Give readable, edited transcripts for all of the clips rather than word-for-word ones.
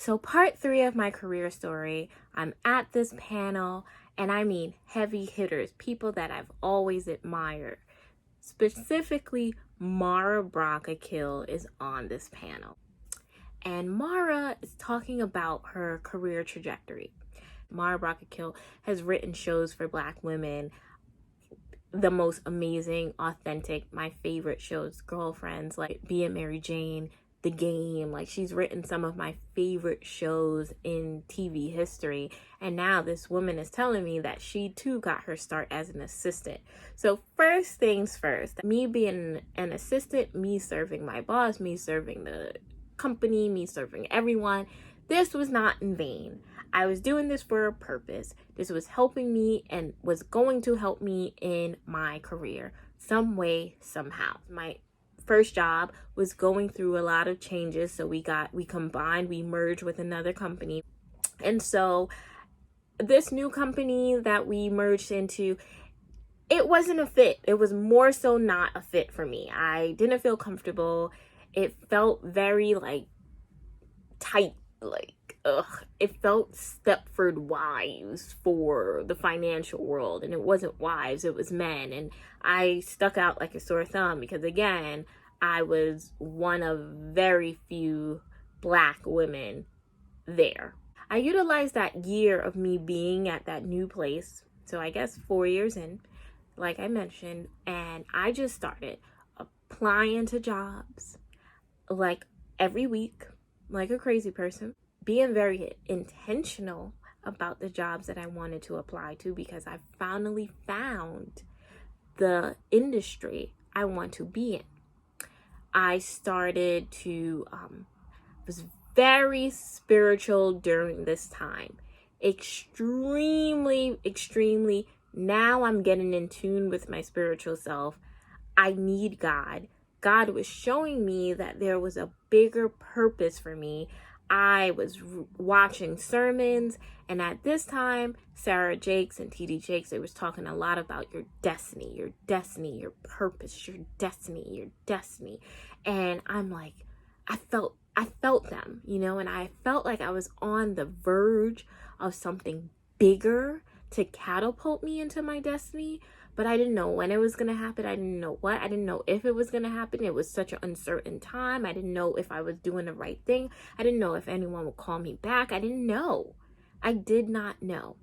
So part 3 of my career story, I'm at this panel, and I mean heavy hitters, people that I've always admired. Specifically, Mara Brock-Akil is on this panel. And Mara is talking about her career trajectory. Mara Brock-Akil has written shows for Black women, the most amazing, authentic, my favorite shows, Girlfriends, like Being Mary Jane, The Game. Like, she's written some of my favorite shows in TV history. And now this woman is telling me that she too got her start as an assistant. So first things first, me being an assistant, me serving my boss, me serving the company, me serving everyone, this was not in vain. I was doing this for a purpose. This was helping me and was going to help me in my career some way, somehow. My first job was going through a lot of changes. So we combined, we merged with another company. And so this new company that we merged into, it wasn't a fit. It was more so not a fit for me. I didn't feel comfortable. It felt very tight, it felt Stepford Wives for the financial world, and it wasn't wives, it was men. And I stuck out like a sore thumb because, again, I was one of very few Black women there. I utilized that year of me being at that new place, so I guess 4 years in, like I mentioned, and I just started applying to jobs like every week, like a crazy person, being very intentional about the jobs that I wanted to apply to, because I finally found the industry I want to be in. I started to, was very spiritual during this time. Extremely, extremely. Now I'm getting in tune with my spiritual self. I need God. God was showing me that there was a bigger purpose for me. I was watching sermons, and at this time, Sarah Jakes and TD Jakes, they was talking a lot about your destiny, your purpose, your destiny. And I'm like, I felt them, and I felt like I was on the verge of something bigger to catapult me into my destiny. But I didn't know when it was going to happen. I didn't know what. I didn't know if it was going to happen. It was such an uncertain time. I didn't know if I was doing the right thing. I didn't know if anyone would call me back. I didn't know. I did not know.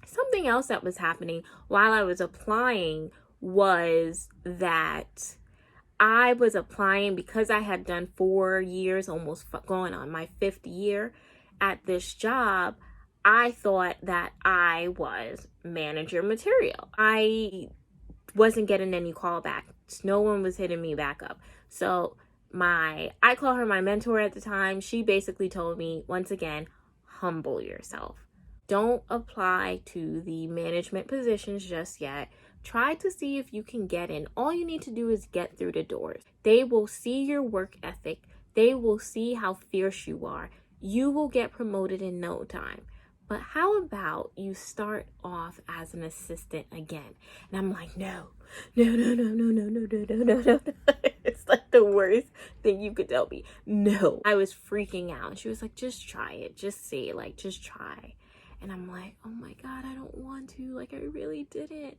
Something else that was happening while I was applying was that I was applying because I had done 4 years, almost going on my 5th year at this job. I thought that I was manager material. I wasn't getting any callbacks. No one was hitting me back up. So I call her my mentor at the time. She basically told me, once again, humble yourself. Don't apply to the management positions just yet. Try to see if you can get in. All you need to do is get through the doors. They will see your work ethic. They will see how fierce you are. You will get promoted in no time. But how about you start off as an assistant again? And I'm like, no. It's like the worst thing you could tell me. No. I was freaking out. She was like, just try it. Just say it. Just try. And I'm like, oh my God, I don't want to. I really didn't.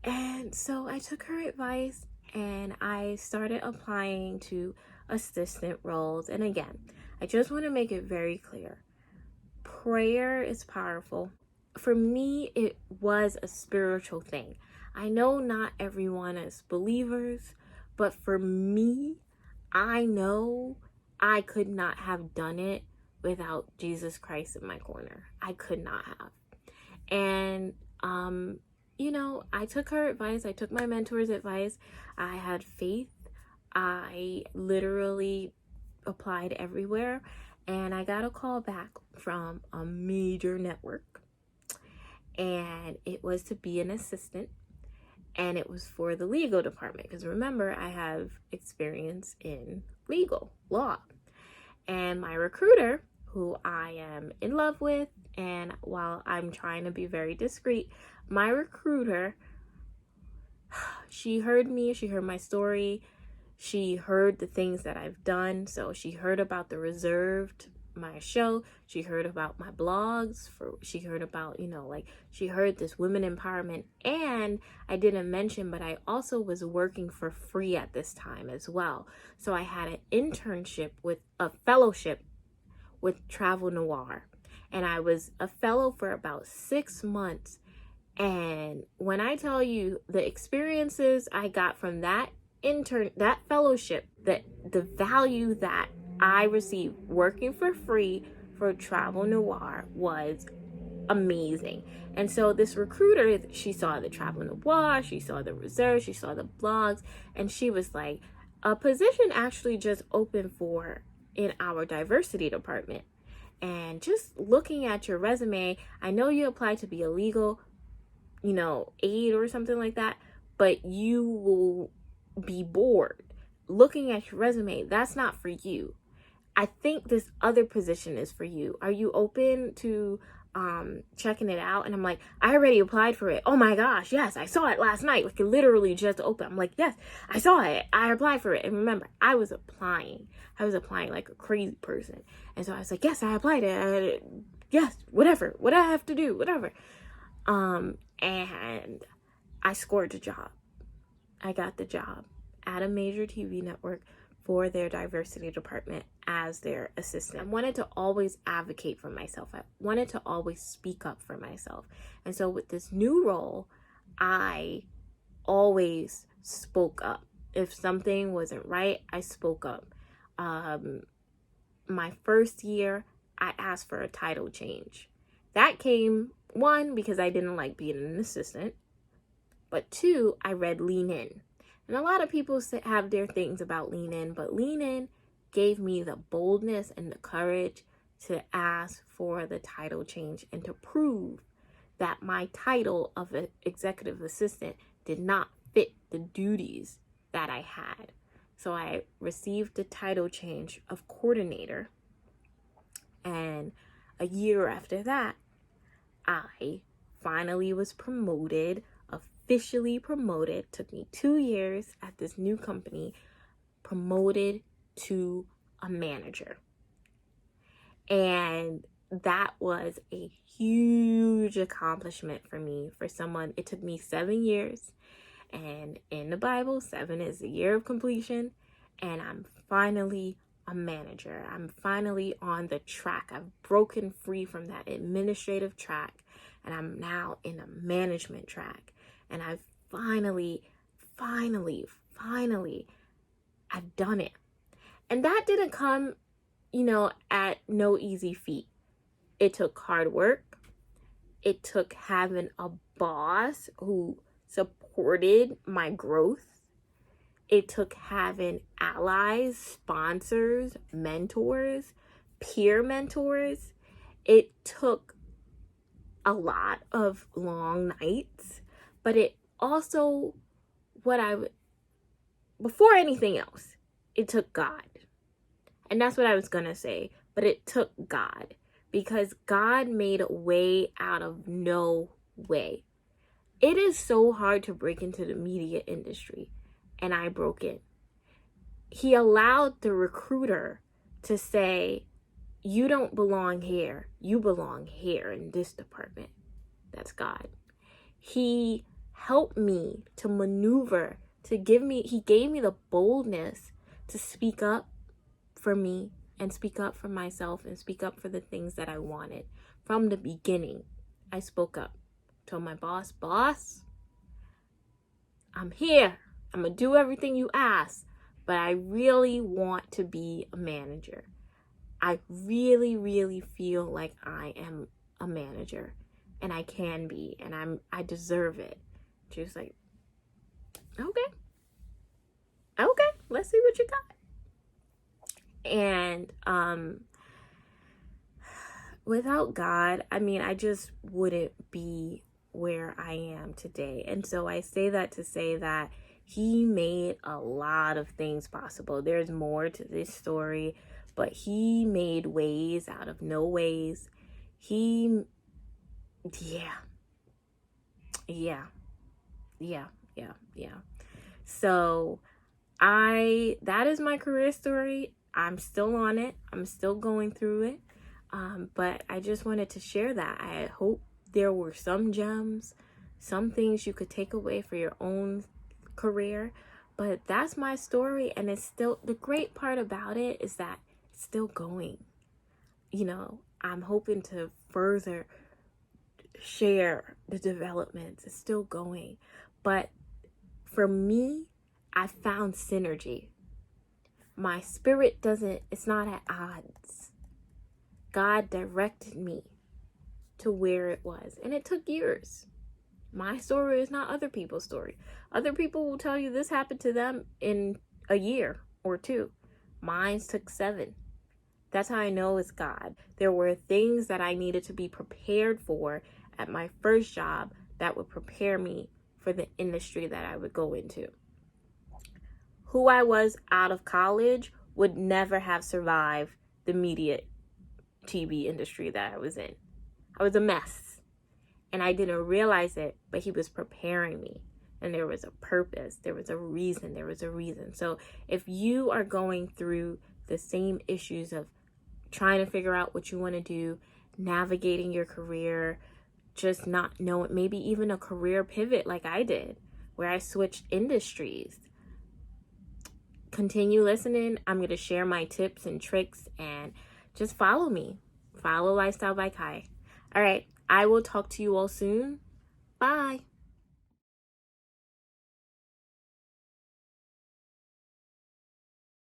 And so I took her advice and I started applying to assistant roles. And again, I just want to make it very clear. Prayer is powerful. For me, it was a spiritual thing. I know not everyone is believers, but for me, I know I could not have done it without Jesus Christ in my corner. I could not have. And, I took her advice. I took my mentor's advice. I had faith. I literally applied everywhere. And I got a call back from a major network, and it was to be an assistant, and it was for the legal department, because remember, I have experience in legal law. And my recruiter, who I am in love with, and while I'm trying to be very discreet, my recruiter, she heard me, she heard my story. She heard the things that I've done. So she heard about the reserved my show. She heard about my blogs. She heard about, she heard this women empowerment. And I didn't mention, but I also was working for free at this time as well. So I had an internship with a fellowship with Travel Noir. And I was a fellow for about 6 months. And when I tell you the experiences I got from that fellowship, the value that I received working for free for Travel Noir was amazing. And so this recruiter, she saw the Travel Noir, she saw the reserve, she saw the blogs, and she was like, a position actually just opened in our diversity department. And just looking at your resume, I know you applied to be a legal, aid or something like that, but you will be bored. Looking at your resume, that's not for you. I think this other position is for you. Are you open to checking it out? And I'm like, I already applied for it. Oh my gosh, yes, I saw it last night. Like, it literally just opened. I'm like, yes, I saw it. I applied for it. And remember, I was applying like a crazy person. And so I was like, yes, I applied it. Yes, whatever. What I have to do, whatever. And I scored the job. I got the job at a major TV network for their diversity department as their assistant. I wanted to always advocate for myself. I wanted to always speak up for myself. And so with this new role, I always spoke up. If something wasn't right, I spoke up. My first year, I asked for a title change. That came, one, because I didn't like being an assistant. But two, I read Lean In. And a lot of people have their things about Lean In, but Lean In gave me the boldness and the courage to ask for the title change and to prove that my title of an executive assistant did not fit the duties that I had. So I received the title change of coordinator. And a year after that, I finally was promoted, officially promoted. Took me 2 years at this new company, promoted to a manager. And that was a huge accomplishment for me. For someone, it took me 7 years. And in the Bible, 7 is the year of completion. And I'm finally a manager. I'm finally on the track. I've broken free from that administrative track. And I'm now in a management track. And I've finally, I've done it. And that didn't come, at no easy feat. It took hard work. It took having a boss who supported my growth. It took having allies, sponsors, mentors, peer mentors. It took a lot of long nights, but it also, before anything else, it took God. And that's what I was going to say, but it took God, because God made a way out of no way. It is so hard to break into the media industry, and I broke in. He allowed the recruiter to say, you don't belong here. You belong here in this department. That's God. He helped me to maneuver, he gave me the boldness to speak up for me and speak up for myself and speak up for the things that I wanted. From the beginning, I spoke up. Told my boss, I'm here. I'm going to do everything you ask, but I really want to be a manager. I really feel like I am a manager, and I can be, and I deserve it. She was like, okay, let's see what you got. And without God, I just wouldn't be where I am today. And so I say that to say that he made a lot of things possible. There's more to this story, but he made ways out of no ways. Yeah. So that is my career story. I'm still on it. I'm still going through it. But I just wanted to share that. I hope there were some gems, some things you could take away for your own career. But that's my story. And it's still, the great part about it is that it's still going. You know, I'm hoping to further share the developments. It's still going. But for me, I found synergy. My spirit it's not at odds. God directed me to where it was. And it took years. My story is not other people's story. Other people will tell you this happened to them in a year or two. Mine took 7. That's how I know it's God. There were things that I needed to be prepared for at my first job that would prepare me for the industry that I would go into. Who I was out of college would never have survived the media TV industry that I was in. I was a mess. And I didn't realize it, but he was preparing me. And there was a purpose. There was a reason. So if you are going through the same issues of trying to figure out what you want to do, navigating your career, just not knowing, maybe even a career pivot like I did, where I switched industries, continue listening. I'm going to share my tips and tricks, and just follow me. Follow Lifestyle by Kai. All right. I will talk to you all soon. Bye.